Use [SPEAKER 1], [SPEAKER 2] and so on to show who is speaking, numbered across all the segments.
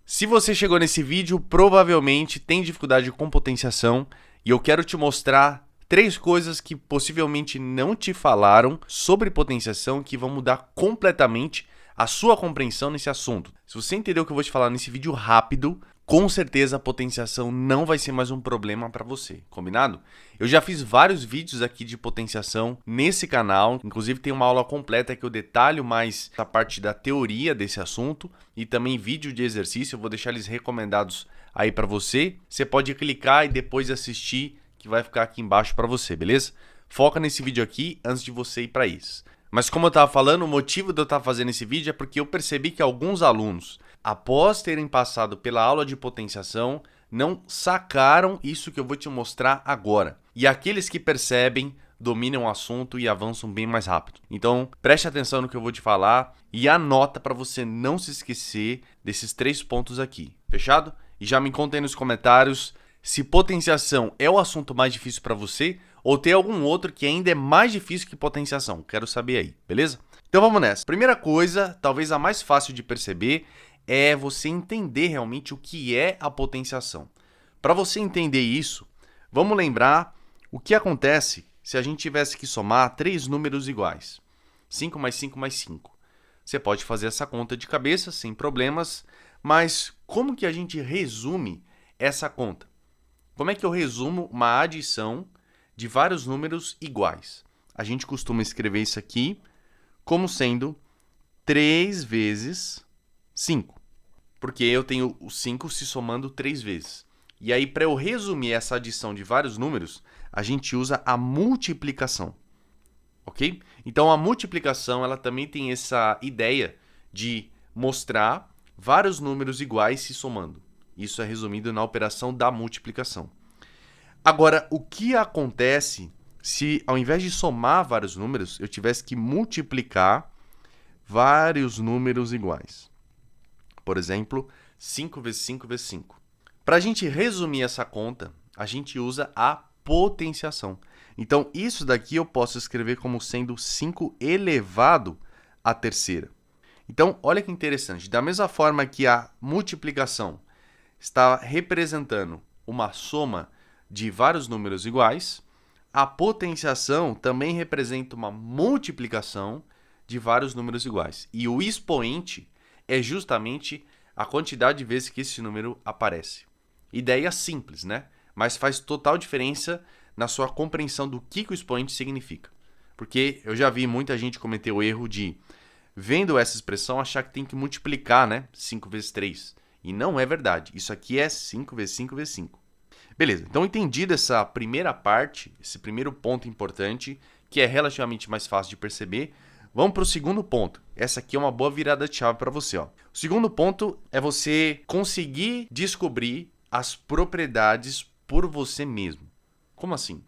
[SPEAKER 1] Se você chegou nesse vídeo, provavelmente tem dificuldade com potenciação e eu quero te mostrar 3 coisas que possivelmente não te falaram sobre potenciação que vão mudar completamente a sua compreensão nesse assunto. Se você entendeu o que eu vou te falar nesse vídeo rápido, com certeza a potenciação não vai ser mais um problema para você, combinado? Eu já fiz vários vídeos aqui de potenciação nesse canal, inclusive tem uma aula completa que eu detalho mais a parte da teoria desse assunto e também vídeo de exercício, eu vou deixar eles recomendados aí para você. Você pode clicar e depois assistir, que vai ficar aqui embaixo para você, beleza? Foca nesse vídeo aqui antes de você ir para isso. Mas como eu estava falando, o motivo de eu estar fazendo esse vídeo é porque eu percebi que alguns alunos, após terem passado pela aula de potenciação, não sacaram isso que eu vou te mostrar agora. E aqueles que percebem, dominam o assunto e avançam bem mais rápido. Então, preste atenção no que eu vou te falar e anota para você não se esquecer desses 3 pontos aqui. Fechado? E já me conta aí nos comentários se potenciação é o assunto mais difícil para você ou tem algum outro que ainda é mais difícil que potenciação. Quero saber aí, beleza? Então vamos nessa. Primeira coisa, talvez a mais fácil de perceber, é você entender realmente o que é a potenciação. Para você entender isso, vamos lembrar o que acontece se a gente tivesse que somar 3 números iguais. 5 mais 5 mais 5. Você pode fazer essa conta de cabeça sem problemas, mas como que a gente resume essa conta? Como é que eu resumo uma adição de vários números iguais? A gente costuma escrever isso aqui como sendo 3 vezes 5, porque eu tenho o 5 se somando 3 vezes. E aí, para eu resumir essa adição de vários números, a gente usa a multiplicação, ok? Então, a multiplicação ela também tem essa ideia de mostrar vários números iguais se somando. Isso é resumido na operação da multiplicação. Agora, o que acontece se, ao invés de somar vários números, eu tivesse que multiplicar vários números iguais? Por exemplo, 5 vezes 5 vezes 5. Para a gente resumir essa conta, a gente usa a potenciação. Então, isso daqui eu posso escrever como sendo 5 elevado à terceira. Então, olha que interessante. Da mesma forma que a multiplicação está representando uma soma de vários números iguais, a potenciação também representa uma multiplicação de vários números iguais. E o expoente é justamente a quantidade de vezes que esse número aparece. Ideia simples, né? Mas faz total diferença na sua compreensão do que o expoente significa. Porque eu já vi muita gente cometer o erro de, vendo essa expressão, achar que tem que multiplicar, né? 5 vezes 3. E não é verdade. Isso aqui é 5 vezes 5 vezes 5. Beleza, então entendida essa primeira parte, esse primeiro ponto importante, que é relativamente mais fácil de perceber, vamos para o segundo ponto. Essa aqui é uma boa virada de chave para você. Ó. O segundo ponto é você conseguir descobrir as propriedades por você mesmo. Como assim?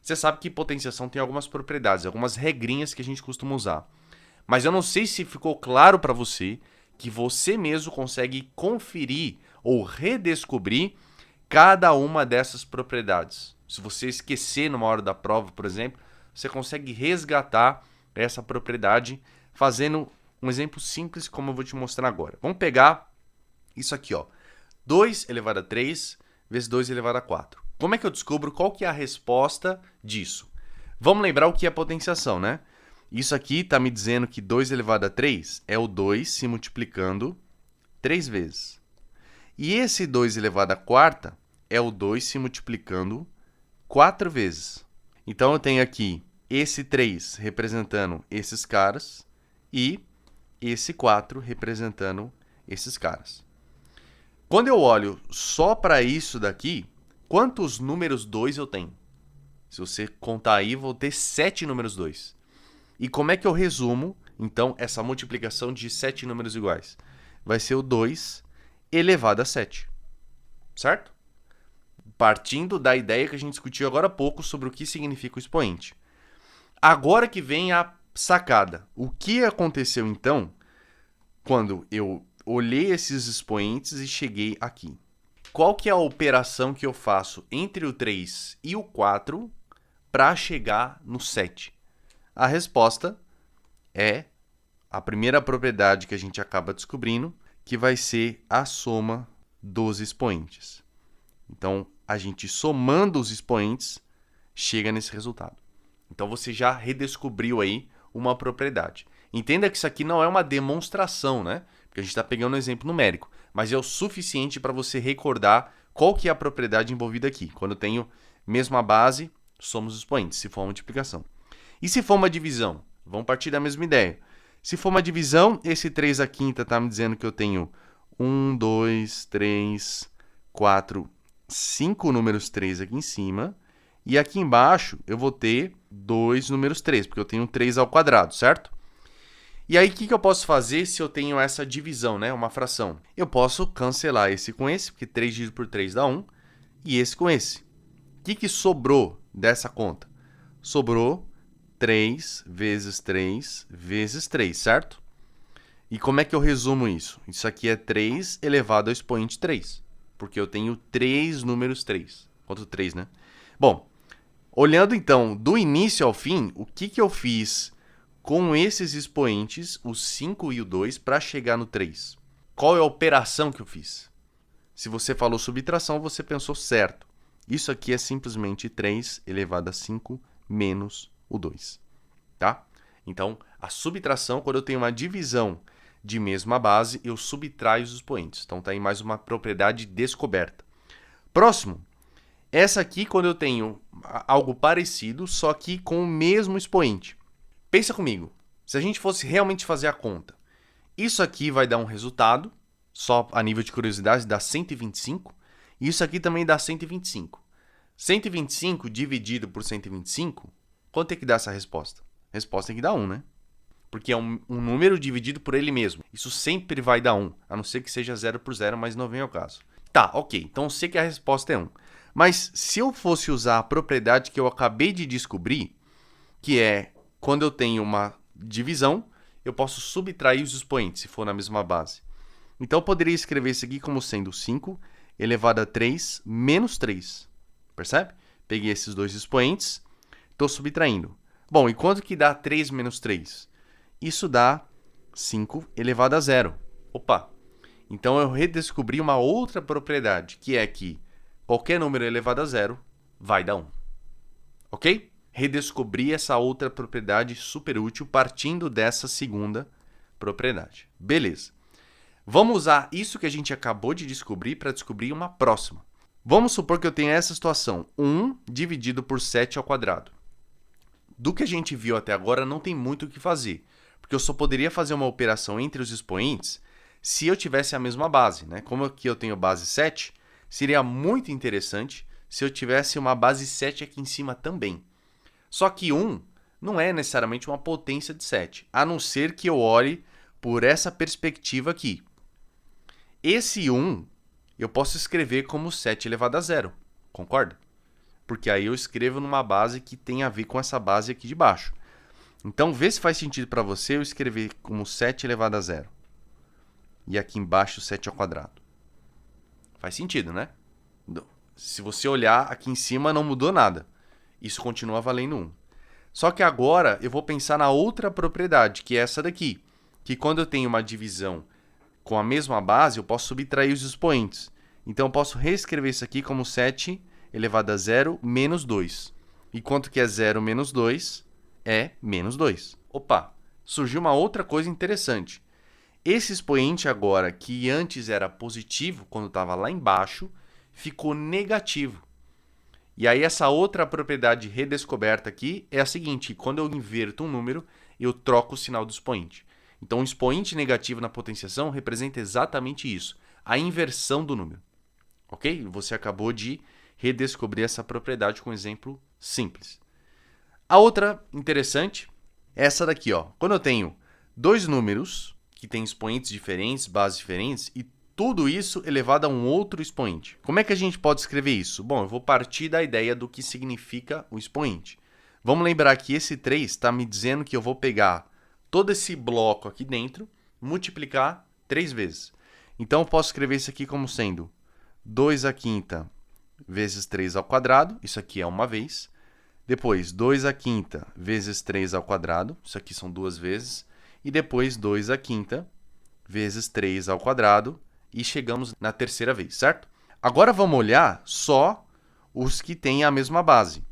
[SPEAKER 1] Você sabe que potenciação tem algumas propriedades, algumas regrinhas que a gente costuma usar. Mas eu não sei se ficou claro para você que você mesmo consegue conferir ou redescobrir cada uma dessas propriedades. Se você esquecer numa hora da prova, por exemplo, você consegue resgatar essa propriedade fazendo um exemplo simples como eu vou te mostrar agora. Vamos pegar isso aqui, ó. 2 elevado a 3 vezes 2 elevado a 4. Como é que eu descubro qual que é a resposta disso? Vamos lembrar o que é potenciação, né? Isso aqui está me dizendo que 2 elevado a 3 é o 2 se multiplicando 3 vezes. E esse 2 elevado à quarta é o 2 se multiplicando 4 vezes. Então, eu tenho aqui esse 3 representando esses caras e esse 4 representando esses caras. Quando eu olho só para isso daqui, quantos números 2 eu tenho? Se você contar aí, vou ter 7 números 2. E como é que eu resumo, então, essa multiplicação de 7 números iguais? Vai ser o 2 elevado a 7, certo? Partindo da ideia que a gente discutiu agora há pouco sobre o que significa o expoente. Agora que vem a sacada. O que aconteceu, então, quando eu olhei esses expoentes e cheguei aqui? Qual que é a operação que eu faço entre o 3 e o 4 para chegar no 7? A resposta é a primeira propriedade que a gente acaba descobrindo, que vai ser a soma dos expoentes. Então, a gente somando os expoentes, chega nesse resultado. Então, você já redescobriu aí uma propriedade. Entenda que isso aqui não é uma demonstração, né? Porque a gente está pegando um exemplo numérico, mas é o suficiente para você recordar qual que é a propriedade envolvida aqui. Quando eu tenho mesma base, somos os expoentes, se for uma multiplicação. E se for uma divisão? Vamos partir da mesma ideia. Se for uma divisão, esse 3 à quinta está me dizendo que eu tenho 1, 2, 3, 4, 5 números 3 aqui em cima. E aqui embaixo eu vou ter 2 números 3, porque eu tenho 3 ao quadrado, certo? E aí, o que eu posso fazer se eu tenho essa divisão, né? Uma fração? Eu posso cancelar esse com esse, porque 3 dividido por 3 dá 1, e esse com esse. O que sobrou dessa conta? Sobrou 3 vezes 3 vezes 3, certo? E como é que eu resumo isso? Isso aqui é 3 elevado ao expoente 3, porque eu tenho 3 números 3. Quanto 3, né? Bom, olhando então do início ao fim, o que eu fiz com esses expoentes, o 5 e o 2, para chegar no 3? Qual é a operação que eu fiz? Se você falou subtração, você pensou certo. Isso aqui é simplesmente 3 elevado a 5 menos o 2. Tá? Então, a subtração, quando eu tenho uma divisão de mesma base, eu subtraio os expoentes. Então, está aí mais uma propriedade descoberta. Próximo. Essa aqui, quando eu tenho algo parecido, só que com o mesmo expoente. Pensa comigo, se a gente fosse realmente fazer a conta, isso aqui vai dar um resultado, só a nível de curiosidade, dá 125, e isso aqui também dá 125. 125 dividido por 125, quanto é que dá essa resposta? A resposta tem que dar 1, né? Porque é um número dividido por ele mesmo. Isso sempre vai dar 1, a não ser que seja 0 por 0, mas não vem ao caso. Tá, ok, então eu sei que a resposta é 1. Mas se eu fosse usar a propriedade que eu acabei de descobrir, que é quando eu tenho uma divisão, eu posso subtrair os expoentes, se for na mesma base. Então, eu poderia escrever isso aqui como sendo 5 elevado a 3 menos 3. Percebe? Peguei esses dois expoentes, estou subtraindo. Bom, e quanto que dá 3 menos 3? Isso dá 5 elevado a 0. Opa! Então, eu redescobri uma outra propriedade, que é que qualquer número elevado a 0 vai dar 1. Ok? Redescobrir essa outra propriedade super útil partindo dessa segunda propriedade. Beleza. Vamos usar isso que a gente acabou de descobrir para descobrir uma próxima. Vamos supor que eu tenha essa situação, 1 dividido por 7 ao quadrado. Do que a gente viu até agora, não tem muito o que fazer, porque eu só poderia fazer uma operação entre os expoentes se eu tivesse a mesma base, né? Como aqui eu tenho base 7, seria muito interessante se eu tivesse uma base 7 aqui em cima também. Só que 1 não é necessariamente uma potência de 7, a não ser que eu olhe por essa perspectiva aqui. Esse 1 eu posso escrever como 7 elevado a 0, concorda? Porque aí eu escrevo numa base que tem a ver com essa base aqui de baixo. Então, vê se faz sentido para você eu escrever como 7 elevado a 0. E aqui embaixo 7 ao quadrado. Faz sentido, né? Se você olhar aqui em cima, não mudou nada. Isso continua valendo 1. Só que agora eu vou pensar na outra propriedade, que é essa daqui. Que quando eu tenho uma divisão com a mesma base, eu posso subtrair os expoentes. Então, eu posso reescrever isso aqui como 7 elevado a 0 menos 2. E quanto que é 0 menos 2? É menos 2. Opa, surgiu uma outra coisa interessante. Esse expoente agora, que antes era positivo, quando estava lá embaixo, ficou negativo. E aí essa outra propriedade redescoberta aqui é a seguinte: quando eu inverto um número, eu troco o sinal do expoente. Então, o expoente negativo na potenciação representa exatamente isso, a inversão do número. Ok? Você acabou de redescobrir essa propriedade com um exemplo simples. A outra interessante é essa daqui, ó. Quando eu tenho dois números que têm expoentes diferentes, bases diferentes, e tudo isso elevado a um outro expoente. Como é que a gente pode escrever isso? Bom, eu vou partir da ideia do que significa o expoente. Vamos lembrar que esse 3 está me dizendo que eu vou pegar todo esse bloco aqui dentro, multiplicar 3 vezes. Então, eu posso escrever isso aqui como sendo 2 à quinta vezes 3 ao quadrado, isso aqui é uma vez. Depois, 2 à quinta vezes 3 ao quadrado, isso aqui são duas vezes. E depois, 2 à quinta vezes 3 ao quadrado e chegamos na terceira vez, certo? Agora vamos olhar só os que têm a mesma base.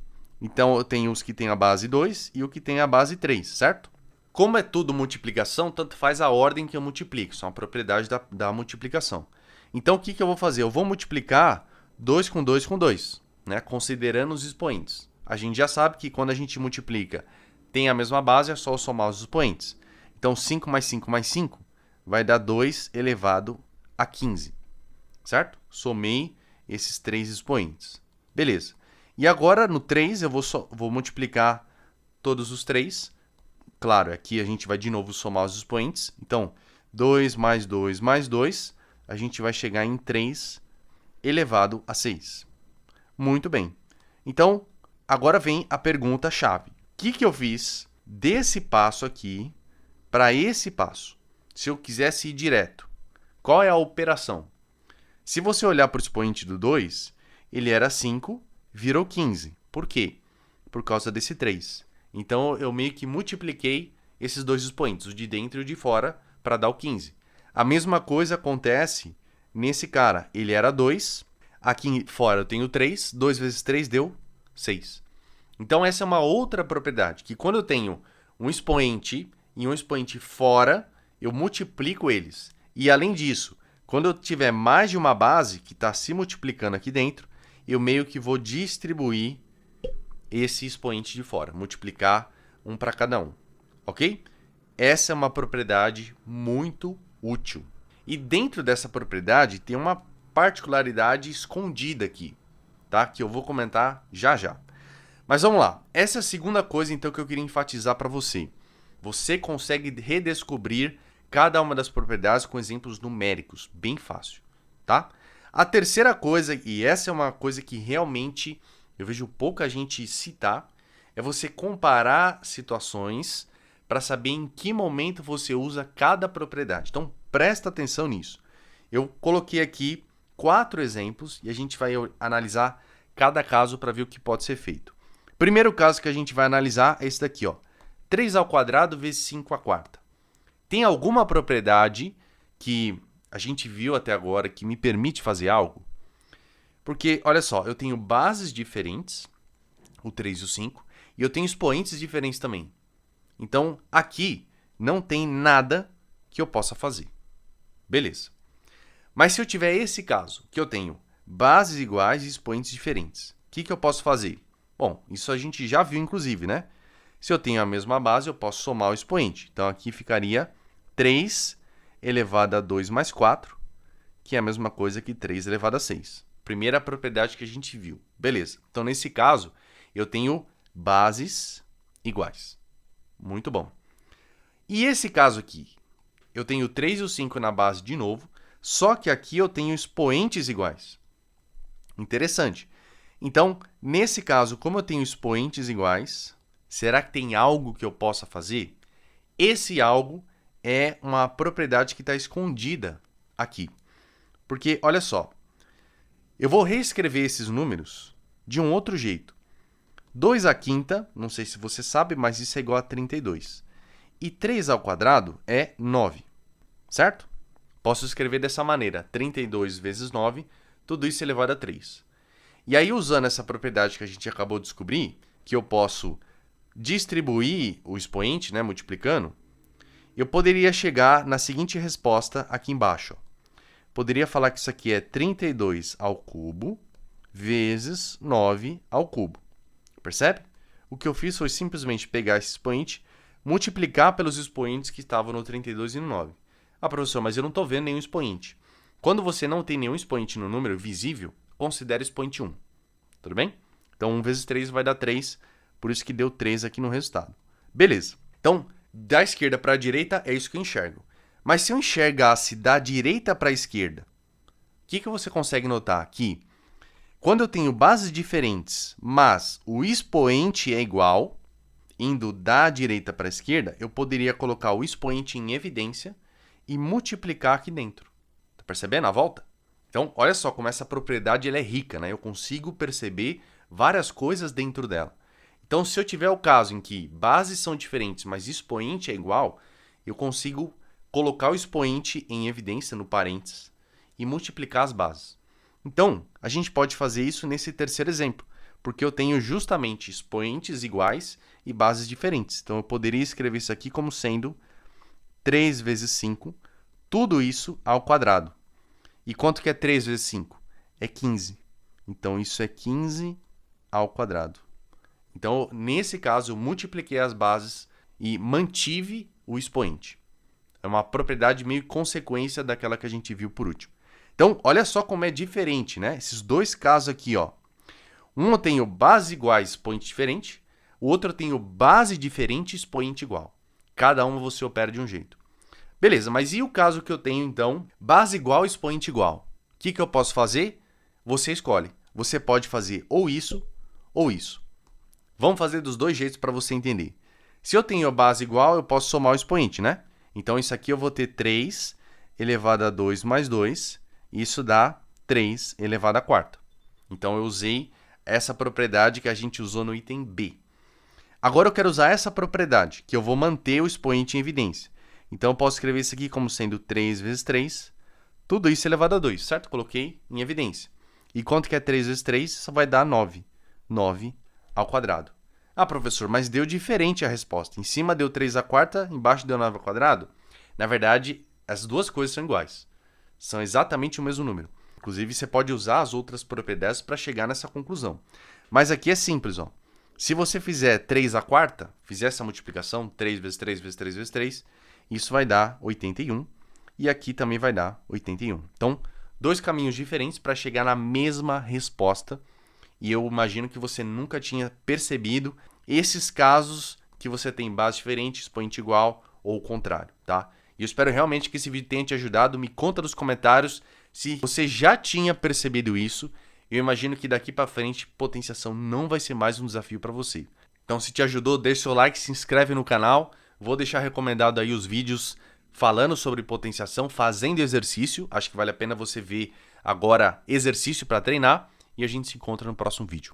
[SPEAKER 1] Então, eu tenho os que têm a base 2 e o que tem a base 3, certo? Como é tudo multiplicação, tanto faz a ordem que eu multiplico. Isso é uma propriedade da multiplicação. Então, o que eu vou fazer? Eu vou multiplicar 2 com 2 com 2, né? Considerando os expoentes. A gente já sabe que quando a gente multiplica, tem a mesma base, é só eu somar os expoentes. Então, 5 mais 5 mais 5 vai dar 2 elevado a 15, certo? Somei esses três expoentes. Beleza. E agora, no 3, eu vou multiplicar todos os 3. Claro, aqui a gente vai de novo somar os expoentes. Então, 2 mais 2 mais 2, a gente vai chegar em 3 elevado a 6. Muito bem. Então, agora vem a pergunta-chave. O que eu fiz desse passo aqui para esse passo? Se eu quisesse ir direto, qual é a operação? Se você olhar para o expoente do 2, ele era 5, virou 15. Por quê? Por causa desse 3. Então, eu meio que multipliquei esses dois expoentes, o de dentro e o de fora, para dar o 15. A mesma coisa acontece nesse cara. Ele era 2, aqui fora eu tenho 3, 2 vezes 3 deu 6. Então, essa é uma outra propriedade, que quando eu tenho um expoente e um expoente fora, eu multiplico eles. E, além disso, quando eu tiver mais de uma base que está se multiplicando aqui dentro, eu meio que vou distribuir esse expoente de fora, multiplicar um para cada um, ok? Essa é uma propriedade muito útil. E dentro dessa propriedade tem uma particularidade escondida aqui, tá? Que eu vou comentar já já. Mas vamos lá. Essa é a segunda coisa, então, que eu queria enfatizar para você. Você consegue redescobrir cada uma das propriedades com exemplos numéricos, bem fácil, tá? A terceira coisa, e essa é uma coisa que realmente eu vejo pouca gente citar, é você comparar situações para saber em que momento você usa cada propriedade. Então, presta atenção nisso. Eu coloquei aqui 4 exemplos e a gente vai analisar cada caso para ver o que pode ser feito. Primeiro caso que a gente vai analisar é esse daqui, ó. 3 ao quadrado vezes 5 à quarta. Tem alguma propriedade que a gente viu até agora que me permite fazer algo? Porque, olha só, eu tenho bases diferentes, o 3 e o 5, e eu tenho expoentes diferentes também. Então, aqui não tem nada que eu possa fazer. Beleza. Mas se eu tiver esse caso, que eu tenho bases iguais e expoentes diferentes, o que eu posso fazer? Bom, isso a gente já viu, inclusive, né? Se eu tenho a mesma base, eu posso somar o expoente. Então, aqui ficaria 3 elevado a 2 mais 4, que é a mesma coisa que 3 elevado a 6. Primeira propriedade que a gente viu. Beleza. Então, nesse caso, eu tenho bases iguais. Muito bom. E esse caso aqui? Eu tenho 3 e o 5 na base de novo, só que aqui eu tenho expoentes iguais. Interessante. Então, nesse caso, como eu tenho expoentes iguais, será que tem algo que eu possa fazer? Esse algo é uma propriedade que está escondida aqui. Porque, olha só, eu vou reescrever esses números de um outro jeito. 2 à quinta, não sei se você sabe, mas isso é igual a 32. E 3 ao quadrado é 9, certo? Posso escrever dessa maneira, 32 vezes 9, tudo isso elevado a 3. E aí, usando essa propriedade que a gente acabou de descobrir, que eu posso distribuir o expoente, né, multiplicando, eu poderia chegar na seguinte resposta aqui embaixo. Poderia falar que isso aqui é 32 ao cubo vezes 9 ao cubo. Percebe? O que eu fiz foi simplesmente pegar esse expoente, multiplicar pelos expoentes que estavam no 32 e no 9. Ah, professor, mas eu não estou vendo nenhum expoente. Quando você não tem nenhum expoente no número visível, considere expoente 1. Tudo bem? Então, 1 vezes 3 vai dar 3, por isso que deu 3 aqui no resultado. Beleza. Então, da esquerda para a direita é isso que eu enxergo. Mas se eu enxergasse da direita para a esquerda, o que você consegue notar aqui? Quando eu tenho bases diferentes, mas o expoente é igual, indo da direita para a esquerda, eu poderia colocar o expoente em evidência e multiplicar aqui dentro. Tá percebendo a volta? Então, olha só como essa propriedade ela é rica, né? Eu consigo perceber várias coisas dentro dela. Então, se eu tiver o caso em que bases são diferentes, mas expoente é igual, eu consigo colocar o expoente em evidência no parênteses e multiplicar as bases. Então, a gente pode fazer isso nesse terceiro exemplo, porque eu tenho justamente expoentes iguais e bases diferentes. Então, eu poderia escrever isso aqui como sendo 3 vezes 5, tudo isso ao quadrado. E quanto que é 3 vezes 5? É 15. Então, isso é 15 ao quadrado. Então, nesse caso, eu multipliquei as bases e mantive o expoente. É uma propriedade meio consequência daquela que a gente viu por último. Então, olha só como é diferente, né? Esses dois casos aqui, ó. Um eu tenho base iguais, expoente diferente. O outro eu tenho base diferente, expoente igual. Cada uma você opera de um jeito. Beleza, mas e o caso que eu tenho, então, base igual, expoente igual? O que eu posso fazer? Você escolhe. Você pode fazer ou isso ou isso. Vamos fazer dos dois jeitos para você entender. Se eu tenho a base igual, eu posso somar o expoente, né? Então, isso aqui eu vou ter 3 elevado a 2 mais 2. Isso dá 3 elevado a quarta. Então, eu usei essa propriedade que a gente usou no item B. Agora, eu quero usar essa propriedade, que eu vou manter o expoente em evidência. Então, eu posso escrever isso aqui como sendo 3 vezes 3, tudo isso elevado a 2, certo? Coloquei em evidência. E quanto que é 3 vezes 3? Isso vai dar 9. 9 ao quadrado. Ah, professor, mas deu diferente a resposta. Em cima deu 3 à quarta, embaixo deu 9 ao quadrado. Na verdade, as duas coisas são iguais. São exatamente o mesmo número. Inclusive, você pode usar as outras propriedades para chegar nessa conclusão. Mas aqui é simples, ó. Se você fizer 3 à quarta, fizer essa multiplicação, 3 vezes 3 vezes 3 vezes 3, isso vai dar 81. E aqui também vai dar 81. Então, dois caminhos diferentes para chegar na mesma resposta. E eu imagino que você nunca tinha percebido esses casos que você tem base diferente, expoente igual ou o contrário, tá? E eu espero realmente que esse vídeo tenha te ajudado. Me conta nos comentários se você já tinha percebido isso. Eu imagino que daqui para frente potenciação não vai ser mais um desafio para você. Então, se te ajudou, deixa seu like, se inscreve no canal. Vou deixar recomendado aí os vídeos falando sobre potenciação, fazendo exercício. Acho que vale a pena você ver agora exercício para treinar. E a gente se encontra no próximo vídeo.